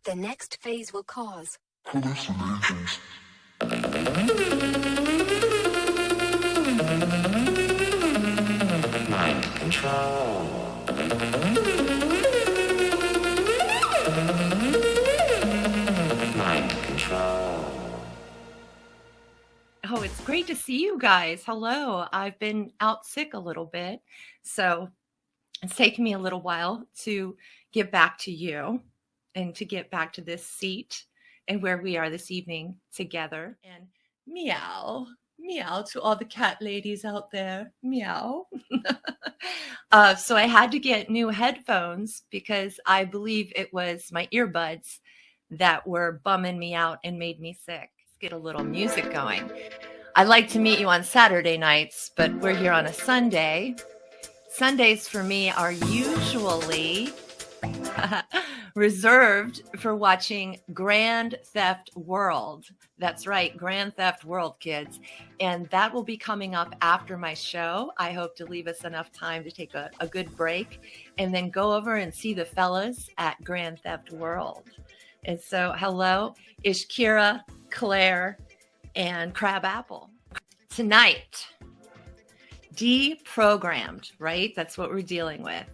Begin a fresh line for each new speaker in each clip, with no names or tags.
what the next phase will cause.
Hallucinations. Mind control. Mind control.
Oh, it's great to see you guys. Hello. I've been out sick a little bit, so it's taken me a little while to get back to you and to get back to this seat and where we are this evening together. And meow, meow to all the cat ladies out there. Meow. So I had to get new headphones because I believe it was my earbuds that were bumming me out and made me sick. Let's get a little music going. I'd like to meet you on Saturday nights, but we're here on a Sunday. Sundays for me are usually reserved for watching Grand Theft World. That's right, Grand Theft World, kids. And that will be coming up after my show. I hope to leave us enough time to take a good break and then go over and see the fellas at Grand Theft World. And so, hello, Ishkira, Claire, and Crab Apple. Tonight, Deprogrammed, right? That's what we're dealing with.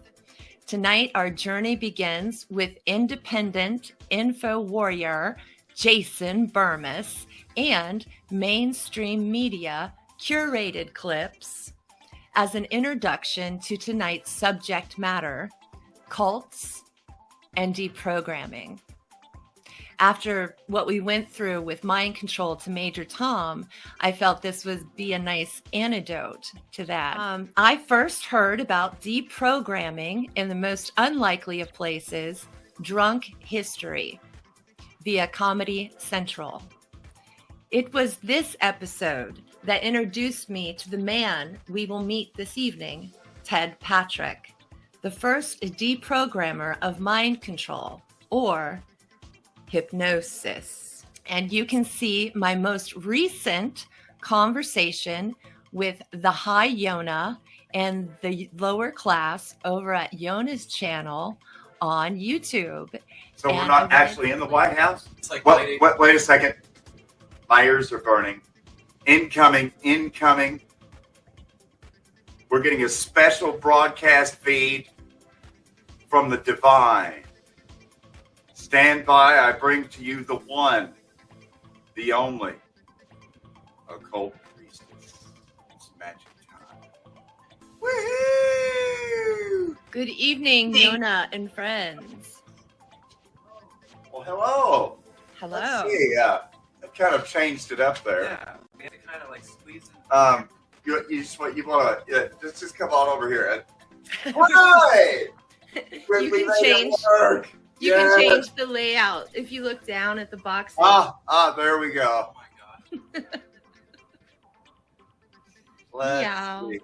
Tonight, our journey begins with independent info warrior Jason Burmis and mainstream media curated clips as an introduction to tonight's subject matter, cults and deprogramming. After what we went through with mind control to Major Tom, I felt this would be a nice antidote to that. I first heard about deprogramming in the most unlikely of places, drunk history, via Comedy Central. It was this episode that introduced me to the man we will meet this evening, Ted Patrick, the first deprogrammer of mind control, or hypnosis. And you can see my most recent conversation with the high Yona and the lower class over at Yona's channel on YouTube.
So we're not actually in the White House?
It's like
wait a second. My ears are burning. Incoming. We're getting a special broadcast feed from the divine. Stand by, I bring to you the one, the only, Occult Priestess. It's magic time. Woohoo!
Good evening, Yona and friends.
Well, hello.
Hello.
Let's see, that kind of changed it up there.
Yeah, we had to kind of like squeeze it.
You want to just come on over here. Hi!
You can change. You can change the layout if you look down at the boxes.
There we go.
Oh my god.
Let's see.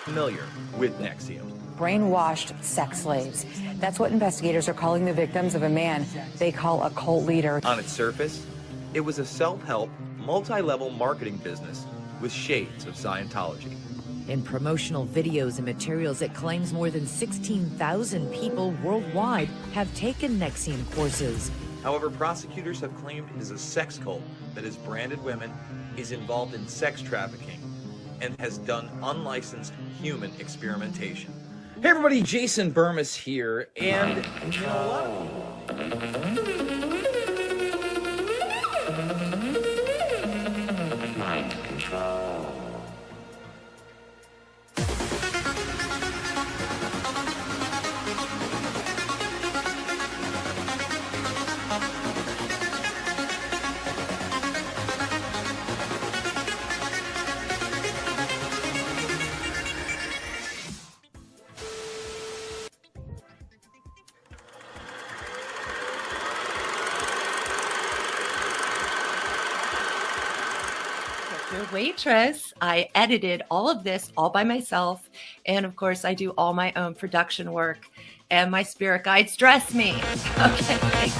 Familiar with NXIVM.
Brainwashed sex slaves. That's what investigators are calling the victims of a man they call a cult leader.
On its surface, it was a self-help, multi-level marketing business with shades of Scientology.
In promotional videos and materials, it claims more than 16,000 people worldwide have taken NXIVM courses.
However, prosecutors have claimed it is a sex cult that has branded women, is involved in sex trafficking, and has done unlicensed human experimentation.
Hey everybody, Jason Burmis here, and you know what?
Mind control.
Waitress. I edited all of this all by myself. And of course, I do all my own production work. And my spirit guides dress me. Okay, thanks.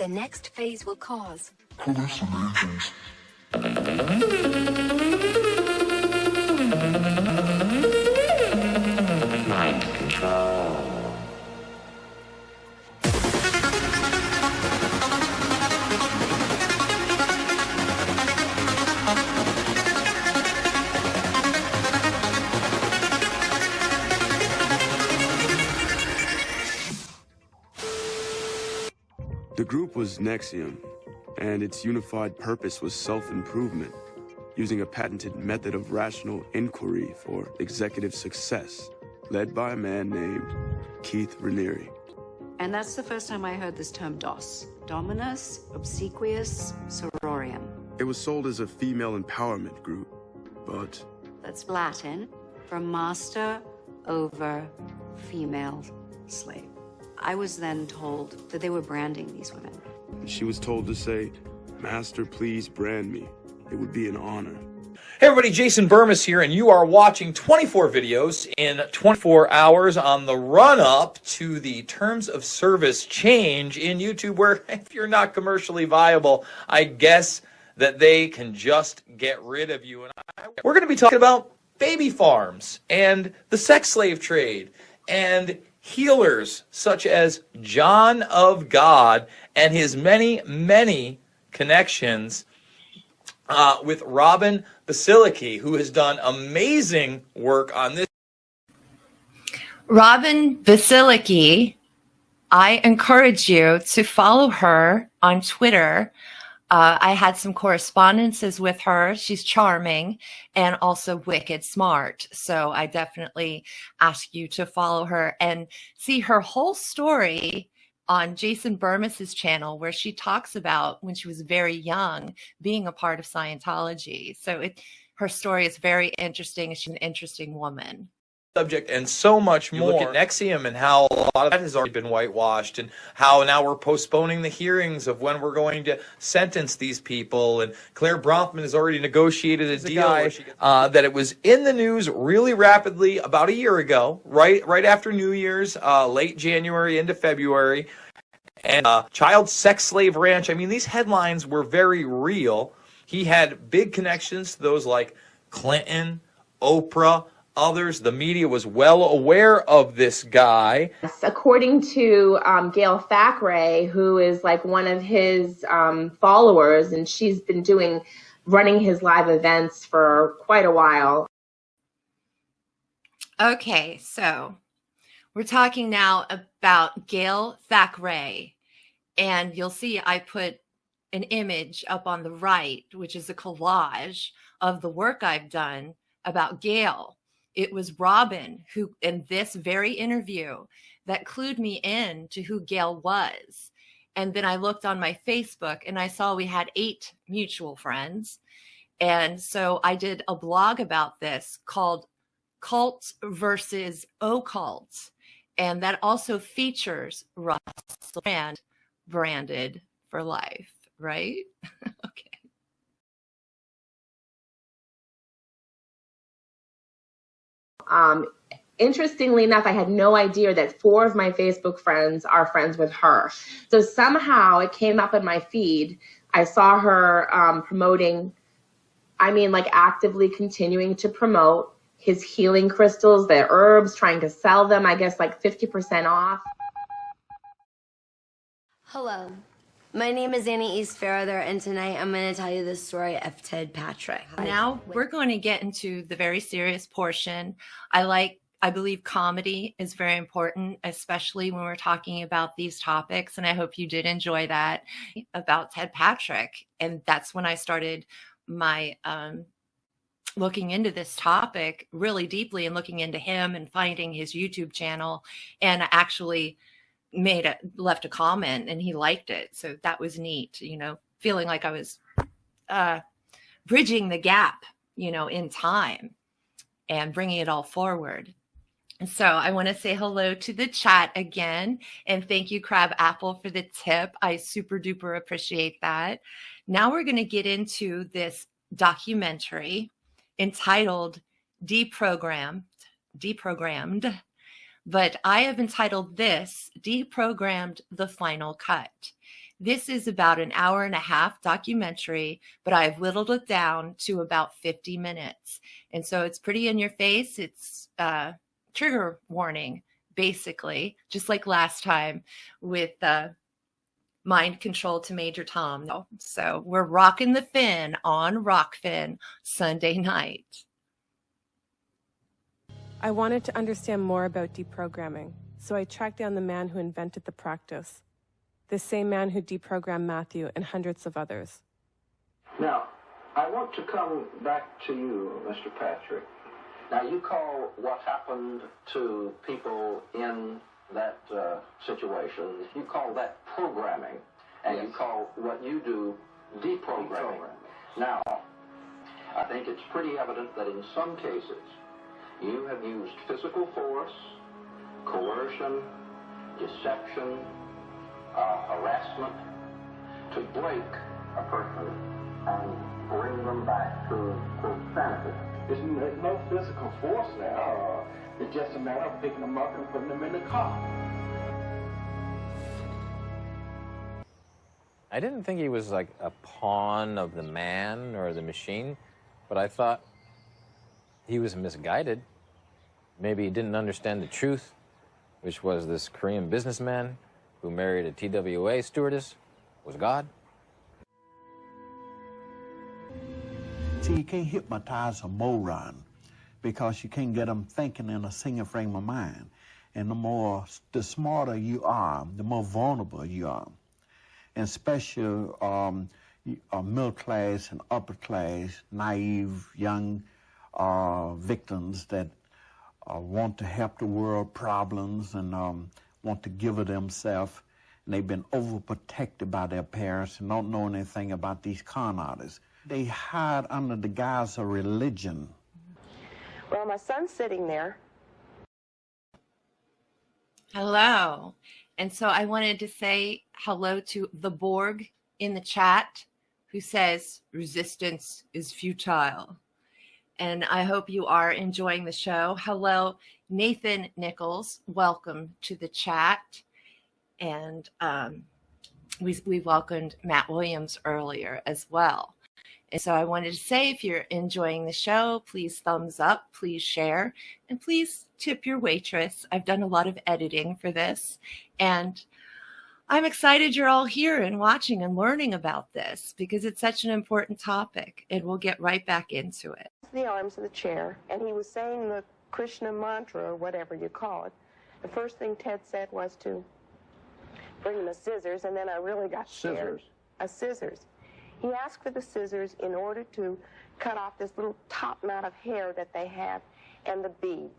next phase will cause.
Hallucinations. Mind control.
The group was Nexium, and its unified purpose was self-improvement, using a patented method of rational inquiry for executive success, led by a man named Keith Raniere.
And that's the first time I heard this term DOS. Dominus Obsequious Sororium.
It was sold as a female empowerment group, but
That's Latin for master over female slave. I was then told that they were branding these women.
she was told to say, "Master, please brand me. It would be an honor."
Hey everybody, Jason Burmis here, and you are watching 24 videos in 24 hours on the run-up to the Terms of Service change in YouTube, where if you're not commercially viable, I guess that they can just get rid of you. And we're going to be talking about baby farms and the sex slave trade and healers such as John of God and his many, many connections with Robin Basilicki, who has done amazing work on this.
Robin Basilicki, I encourage you to follow her on Twitter. I had some correspondences with her. She's charming and also wicked smart. So I definitely ask you to follow her and see her whole story on Jason Burmis's channel, where she talks about when she was very young being a part of Scientology. So her story is very interesting. She's an interesting woman.
Subject and so much more. Look at Nexium and how a lot of that has already been whitewashed, and how now we're postponing the hearings of when we're going to sentence these people. And Claire Bronfman has already negotiated a deal that it was in the news really rapidly about a year ago, right after New Year's, late January into February. And child sex slave ranch. I mean, these headlines were very real. He had big connections to those like Clinton, Oprah, others. The media was well aware of this guy.
According to Gail Thackeray, who is like one of his followers, and she's been running his live events for quite a while.
Okay, so we're talking now about Gail Thackeray, and you'll see I put an image up on the right, which is a collage of the work I've done about Gail. It was Robin who, in this very interview, that clued me in to who Gail was. And then I looked on my Facebook and I saw we had 8 mutual friends. And so I did a blog about this called Cult versus Occult. And that also features Russell Brand, branded for life, right? Okay.
Interestingly enough, I had no idea that 4 of my Facebook friends are friends with her. So somehow it came up in my feed. I saw her promoting, actively continuing to promote his healing crystals, the herbs, trying to sell them, I guess like 50% off.
Hello, my name is Annie Eastfairother, and tonight I'm going to tell you the story of Ted Patrick.
Now we're going to get into the very serious portion. I believe comedy is very important, especially when we're talking about these topics. And I hope you did enjoy that about Ted Patrick. And that's when I started my looking into this topic really deeply and looking into him and finding his YouTube channel. And I actually left a comment and he liked it. So that was neat, feeling like I was bridging the gap, in time and bringing it all forward. So I want to say hello to the chat again, and thank you, Crab Apple, for the tip. I super duper appreciate that. Now we're going to get into this documentary entitled Deprogrammed, but I have entitled this Deprogrammed: The Final Cut. This is about an hour and a half documentary, but I've whittled it down to about 50 minutes. And so it's pretty in your face. It's trigger warning, basically, just like last time with Mind Control to Major Tom. So we're rocking the fin on Rokfin Sunday night.
I wanted to understand more about deprogramming, so I tracked down the man who invented the practice, the same man who deprogrammed Matthew and hundreds of others.
Now, I want to come back to you, Mr. Patrick. Now, you call what happened to people in that situation, you call that programming, and yes, you call what you do deprogramming. Now, I think it's pretty evident that in some cases you have used physical force, coercion, deception, harassment to break a person and bring them back to sanity. There's no physical force now. It's just a matter of picking them up and putting them in the car.
I didn't think he was like a pawn of the man or the machine, but I thought he was misguided. Maybe he didn't understand the truth, which was this Korean businessman who married a TWA stewardess was God.
See, you can't hypnotize a moron because you can't get them thinking in a single frame of mind. And the smarter you are, the more vulnerable you are. And especially middle class and upper class, naive, young victims that want to help the world problems and want to give of themselves. And they've been overprotected by their parents and don't know anything about these con artists. They hide under the guise of religion.
Well, my son's sitting there.
Hello. And so I wanted to say hello to the Borg in the chat who says resistance is futile. And I hope you are enjoying the show. Hello, Nathan Nichols. Welcome to the chat. And we welcomed Matt Williams earlier as well. And so I wanted to say, if you're enjoying the show, please thumbs up, please share, and please tip your waitress. I've done a lot of editing for this, and I'm excited you're all here and watching and learning about this because it's such an important topic, and we'll get right back into it.
The arms of the chair, and he was saying the Krishna mantra, or whatever you call it. The first thing Ted said was to bring him a scissors, and then I really got scared. Scissors. He asked for the scissors in order to cut off this little top knot of hair that they have and the beads.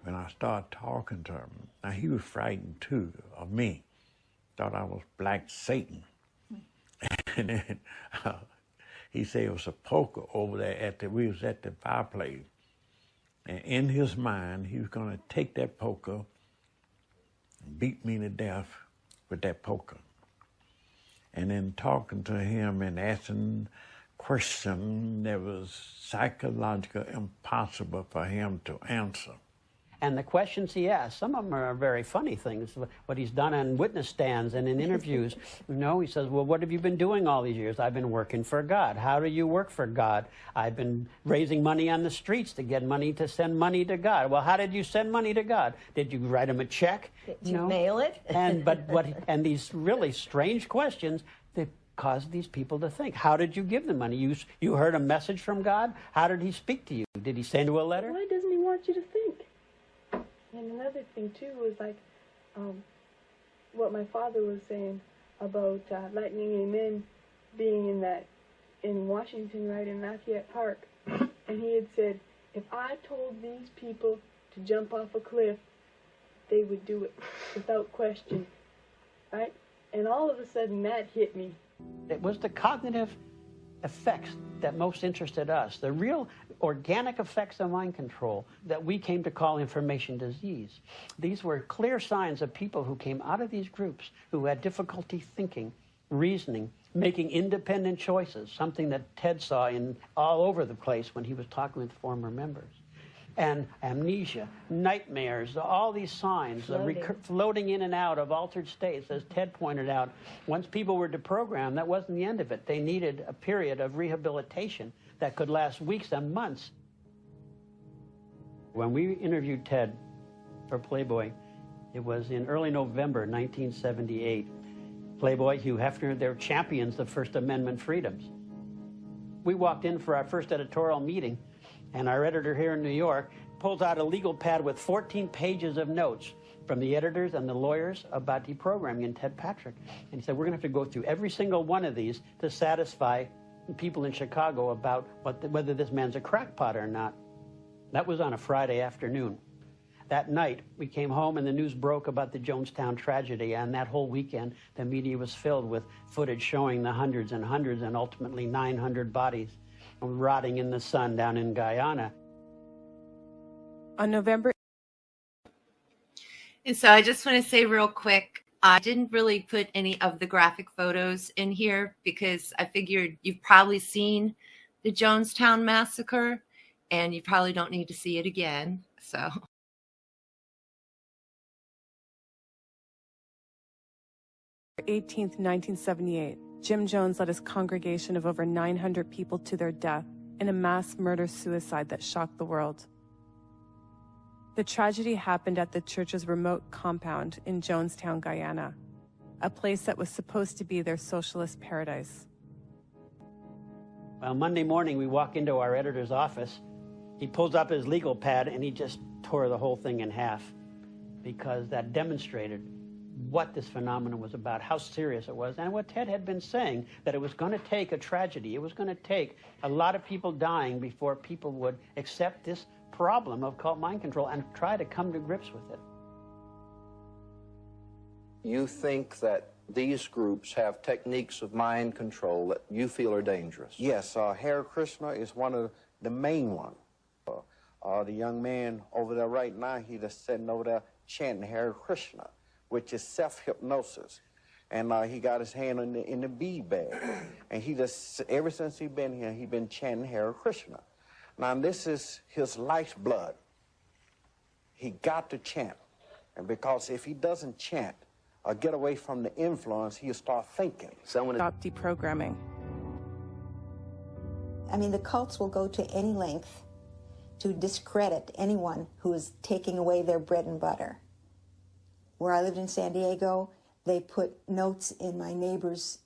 When I started talking to him, now he was frightened too of me. Thought I was Black Satan. And then he said it was a poker over there we was at the fireplace. And in his mind, he was going to take that poker and beat me to death with that poker. And then talking to him and asking questions that was psychologically impossible for him to answer.
And the questions he asked, some of them are very funny things, what he's done on witness stands and in interviews. He says, well, what have you been doing all these years? I've been working for God. How do you work for God? I've been raising money on the streets to get money to send money to God. Well, how did you send money to God? Did you write him a check?
Did you mail it?
And these really strange questions that caused these people to think. How did you give them money? You heard a message from God? How did he speak to you? Did he send you a letter?
Why doesn't he want you to think? And another thing, too, was like what my father was saying about Lightning Amen being in Washington, right, in Lafayette Park. And he had said, if I told these people to jump off a cliff, they would do it without question, right? And all of a sudden, that hit me.
It was the cognitive effects that most interested us, the real organic effects of mind control that we came to call information disease. These were clear signs of people who came out of these groups who had difficulty thinking, reasoning, making independent choices, something that Ted saw in all over the place when he was talking with former members. and amnesia, nightmares, all these signs, floating in and out of altered states, as Ted pointed out. Once people were deprogrammed, that wasn't the end of it. They needed a period of rehabilitation that could last weeks and months. When we interviewed Ted for Playboy, it was in early November 1978. Playboy, Hugh Hefner, they're champions of First Amendment freedoms. We walked in for our first editorial meeting, and our editor here in New York pulls out a legal pad with 14 pages of notes from the editors and the lawyers about deprogramming and Ted Patrick. And he said, we're going to have to go through every single one of these to satisfy people in Chicago about whether this man's a crackpot or not. That was on a Friday afternoon. That night, we came home and the news broke about the Jonestown tragedy, and that whole weekend, the media was filled with footage showing the hundreds and hundreds and ultimately 900 bodies rotting in the sun down in Guyana.
On November.
And so I just want to say real quick, I didn't really put any of the graphic photos in here because I figured you've probably seen the Jonestown massacre and you probably don't need to see it again. So.
November 18th, 1978, Jim Jones led his congregation of over 900 people to their death in a mass murder-suicide that shocked the world. The tragedy happened at the church's remote compound in Jonestown, Guyana, a place that was supposed to be their socialist paradise.
Well, Monday morning, we walk into our editor's office. He pulls up his legal pad, and he just tore the whole thing in half because that demonstrated what this phenomenon was about, how serious it was, and what Ted had been saying, that it was going to take a tragedy. It was going to take a lot of people dying before people would accept this problem of cult mind control and try to come to grips with it.
You think that these groups have techniques of mind control that you feel are dangerous?
Yes, Hare Krishna is one of the main ones. The young man over there right now, he just sitting over there chanting Hare Krishna, which is self-hypnosis. And he got his hand in the bead bag. And he just, ever since he been here, he been chanting Hare Krishna. Now, this is his life's blood. He got to chant. And because if he doesn't chant or get away from the influence, he'll start thinking.
Stop deprogramming.
I mean, the cults will go to any length to discredit anyone who is taking away their bread and butter. Where I lived in San Diego, they put notes in my neighbors'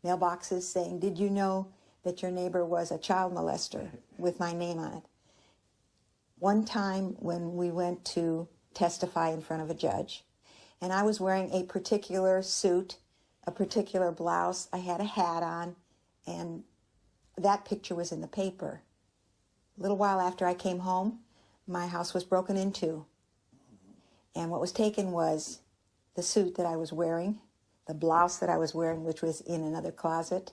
mailboxes saying, did you know that your neighbor was a child molester, with my name on it. One time when we went to testify in front of a judge, and I was wearing a particular suit, a particular blouse, I had a hat on, and that picture was in the paper. A little while after I came home, my house was broken into. And what was taken was the suit that I was wearing, the blouse that I was wearing, which was in another closet.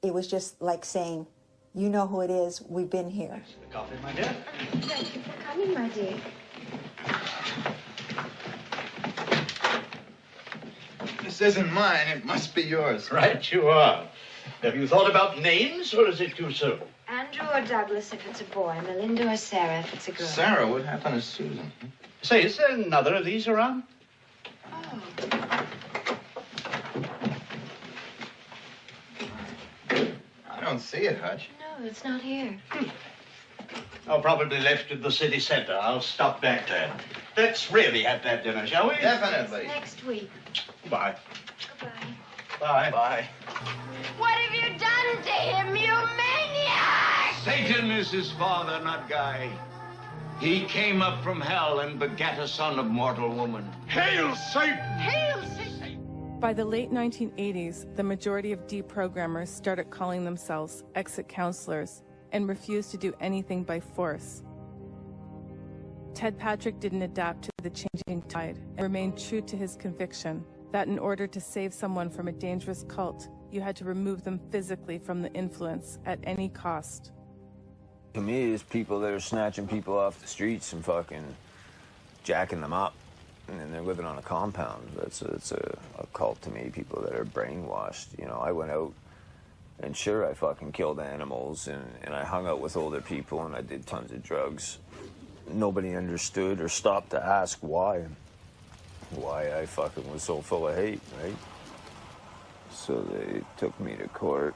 It was just like saying, you know who it is, we've been here.
The coffee, my dear.
Thank you for coming, my dear.
This isn't mine, it must be yours. Right you are. Have you thought about names, or is it too soon?
Andrew or Douglas if it's a boy, Melinda or Sarah if it's a girl.
Sarah would happen as Susan. Say, is there another of these around?
Oh.
I don't see it, Hutch.
No, it's not here.
I'll probably left at the city center. I'll stop back there. Let's really have that dinner, shall we? Definitely.
Next week.
Bye.
Goodbye.
Bye. Bye.
What have you done to him, you maniac?
Satan is his father, not Guy. He came up from hell and begat a son of mortal woman. Hail Satan!
Hail Satan!
By the late 1980s, the majority of deprogrammers started calling themselves exit counselors and refused to do anything by force. Ted Patrick didn't adapt to the changing tide and remained true to his conviction that in order to save someone from a dangerous cult, you had to remove them physically from the influence at any cost.
To me, it's people that are snatching people off the streets and fucking jacking them up, and then they're living on a compound. It's a cult to me, people that are brainwashed. You know, I went out And sure, I fucking killed animals, and I hung out with older people, and I did tons of drugs. Nobody understood or stopped to ask why I fucking was so full of hate, right? So they took me to court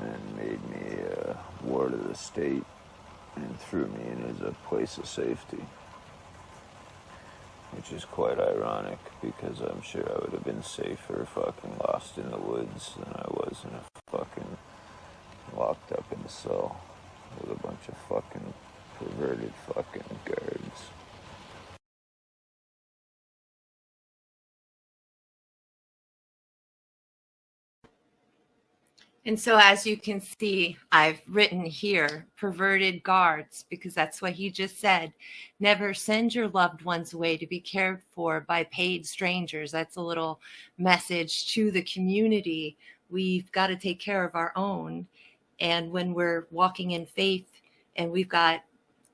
and made me a ward of the state and threw me in as a place of safety. Which is quite ironic, because I'm sure I would have been safer fucking lost in the woods than I was in a fucking locked up in a cell with a bunch of fucking perverted fucking guards.
And so, as you can see, I've written here, perverted guards, because that's what he just said. Never send your loved ones away to be cared for by paid strangers. That's a little message to the community. We've got to take care of our own. And when we're walking in faith and we've got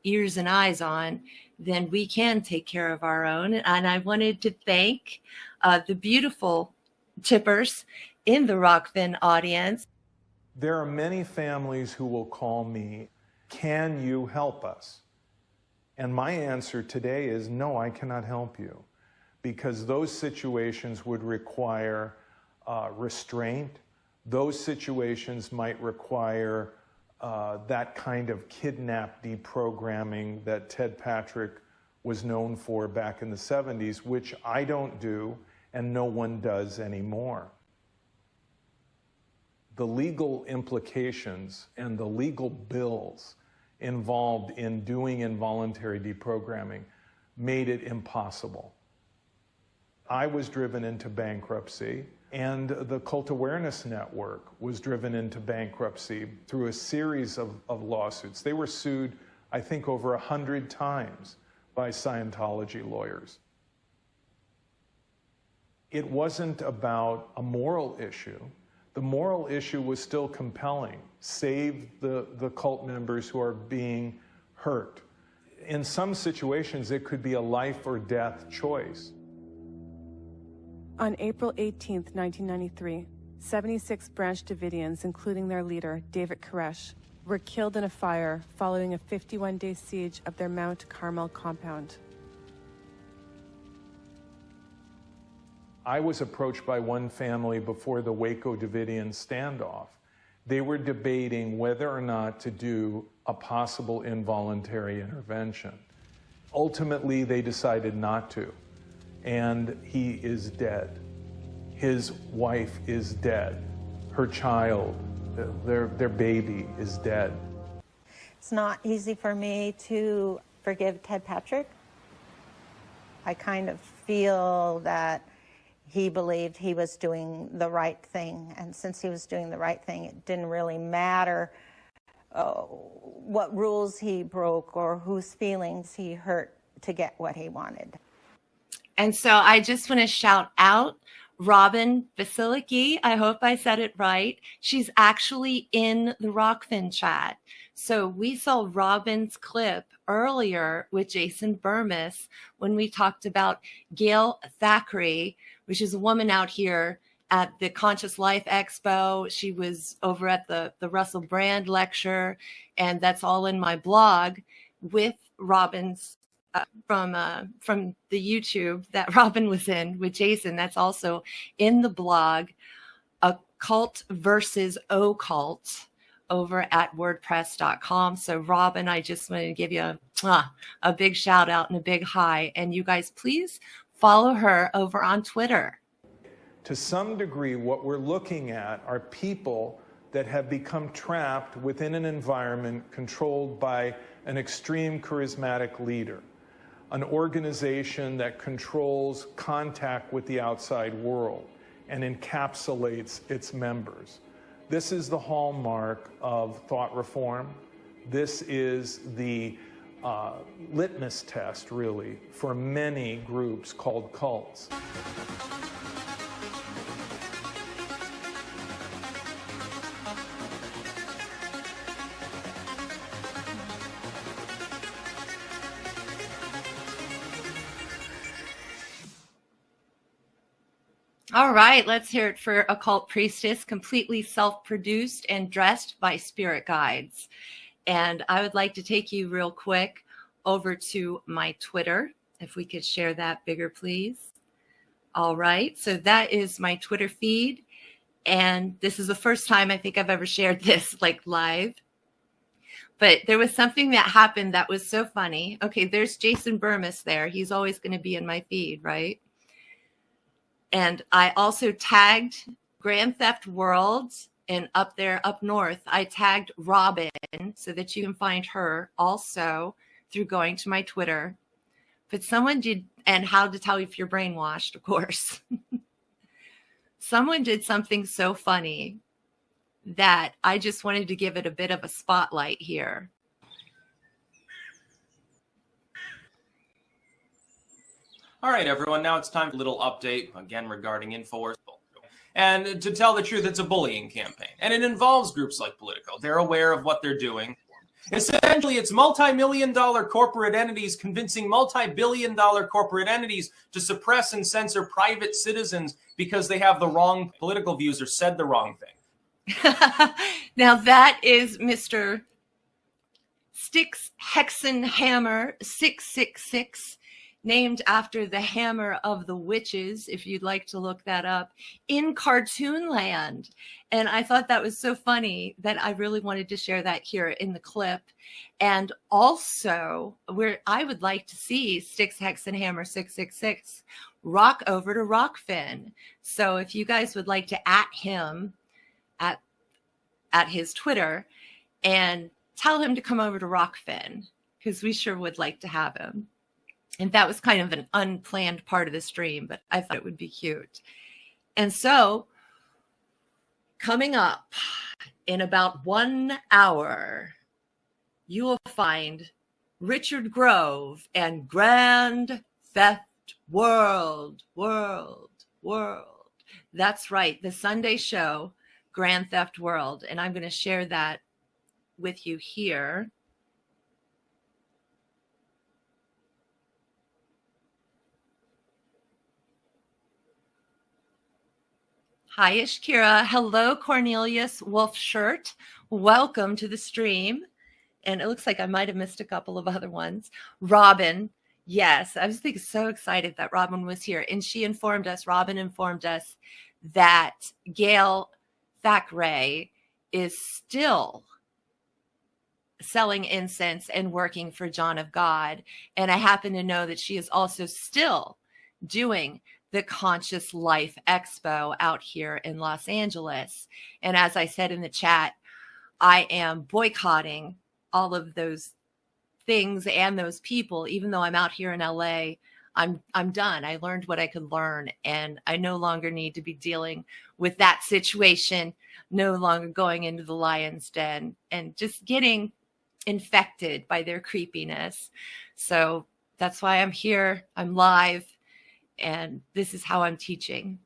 ears and eyes on, then we can take care of our own. And I wanted to thank the beautiful tippers in the Rokfin audience.
There are many families who will call me, "Can you help us?" And my answer today is no, I cannot help you, because those situations would require restraint. Those situations might require that kind of kidnap deprogramming that Ted Patrick was known for back in the 70s, which I don't do and no one does anymore. The legal implications and the legal bills involved in doing involuntary deprogramming made it impossible. I was driven into bankruptcy, and the Cult Awareness Network was driven into bankruptcy through a series of lawsuits. They were sued, I think, over 100 times by Scientology lawyers. It wasn't about a moral issue. The moral issue was still compelling. Save the cult members who are being hurt. In some situations, it could be a life or death choice.
On April 18, 1993, 76 Branch Davidians, including their leader, David Koresh, were killed in a fire following a 51-day siege of their Mount Carmel compound.
I was approached by one family before the Waco Davidian standoff. They were debating whether or not to do a possible involuntary intervention. Ultimately, they decided not to, and he is dead. His wife is dead. Her child, their baby, is dead.
It's not easy for me to forgive Ted Patrick. I kind of feel that he believed he was doing the right thing, and since he was doing the right thing, it didn't really matter what rules he broke or whose feelings he hurt to get what he wanted.
And so I just want to shout out Robin Vasiliki. I hope I said it right. She's actually in the Rokfin chat. So we saw Robin's clip earlier with Jason Burmis when we talked about Gail Thackeray, which is a woman out here at the Conscious Life Expo. She was over at the Russell Brand lecture, and that's all in my blog with Robin's from the YouTube that Robin was in with Jason. That's also in the blog, Occult versus Occult, over at WordPress.com. So Robin, I just wanted to give you a big shout out and a big hi. And you guys, please follow her over on Twitter.
To some degree, what we're looking at are people that have become trapped within an environment controlled by an extreme charismatic leader, an organization that controls contact with the outside world and encapsulates its members. This is the hallmark of thought reform. This is the litmus test, really, for many groups called cults.
All right, let's hear it for Occult Priestess, completely self-produced and dressed by spirit guides. And I would like to take you real quick over to my Twitter. If we could share that bigger, please. All right, so that is my Twitter feed. And this is the first time I think I've ever shared this like live. But there was something that happened that was so funny. Okay, there's Jason Burmis there. He's always going to be in my feed, right? And I also tagged Grand Theft World, and up there, up north, I tagged Robin so that you can find her also through going to my Twitter. But someone did, and how to tell if you're brainwashed, of course. Someone did something so funny that I just wanted to give it a bit of a spotlight here.
All right, everyone, now it's time for a little update, again, regarding InfoWars. And to tell the truth, it's a bullying campaign, and it involves groups like Politico. They're aware of what they're doing. Essentially, it's multi-million-dollar corporate entities convincing multi-billion-dollar corporate entities to suppress and censor private citizens because they have the wrong political views or said the wrong thing.
Now, that is Mr. Styx Hexenhammer 666. Named after the hammer of the witches, if you'd like to look that up, in Cartoon Land. And I thought that was so funny that I really wanted to share that here in the clip. And also, where I would like to see Styx Hexenhammer 666 rock over to Rokfin. So if you guys would like to @ him at his Twitter and tell him to come over to Rokfin, because we sure would like to have him. And that was kind of an unplanned part of the stream, but I thought it would be cute. And so coming up in about 1 hour, you will find Richard Grove and Grand Theft World. That's right, the Sunday show, Grand Theft World. And I'm going to share that with you here. Hi, Ishkira. Hello, Cornelius Wolfshirt. Welcome to the stream. And it looks like I might have missed a couple of other ones. Robin. Yes, I was so excited that Robin was here. And she informed us, Robin informed us that Gail Thackeray is still selling incense and working for John of God. And I happen to know that she is also still doing the Conscious Life Expo out here in Los Angeles. And as I said in the chat, I am boycotting all of those things and those people. Even though I'm out here in LA, I'm done. I learned what I could learn, and I no longer need to be dealing with that situation, no longer going into the lion's den and just getting infected by their creepiness. So that's why I'm here. I'm live. And this is how I'm teaching.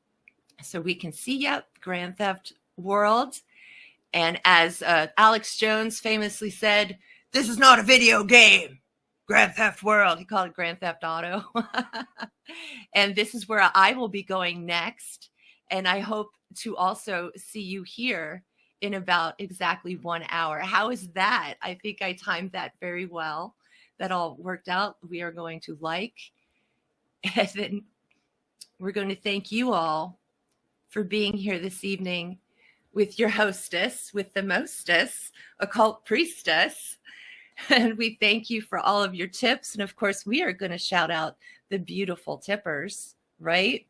So we can see, yep, Grand Theft World. And as Alex Jones famously said, this is not a video game. Grand Theft World. He called it Grand Theft Auto. And this is where I will be going next. And I hope to also see you here in about exactly 1 hour. How is that? I think I timed that very well. That all worked out. We are going to like. And then we're going to thank you all for being here this evening with your hostess, with the mostess, Occult Priestess. And we thank you for all of your tips. And of course, we are going to shout out the beautiful tippers, right?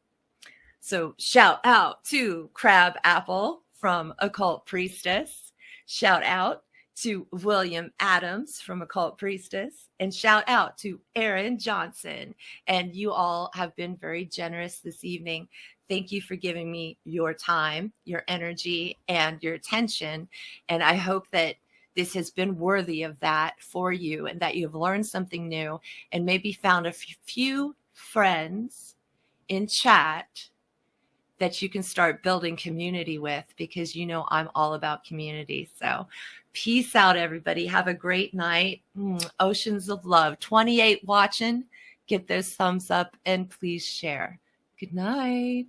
So shout out to Crab Apple from Occult Priestess. Shout out to William Adams from Occult Priestess, and shout out to Aaron Johnson. And you all have been very generous this evening. Thank you for giving me your time, your energy, and your attention. And I hope that this has been worthy of that for you, and that you've learned something new and maybe found a few friends in chat that you can start building community with, because you know I'm all about community. So peace out, everybody. Have a great night. Oceans of love. 28 watching. Get those thumbs up and please share. Good night.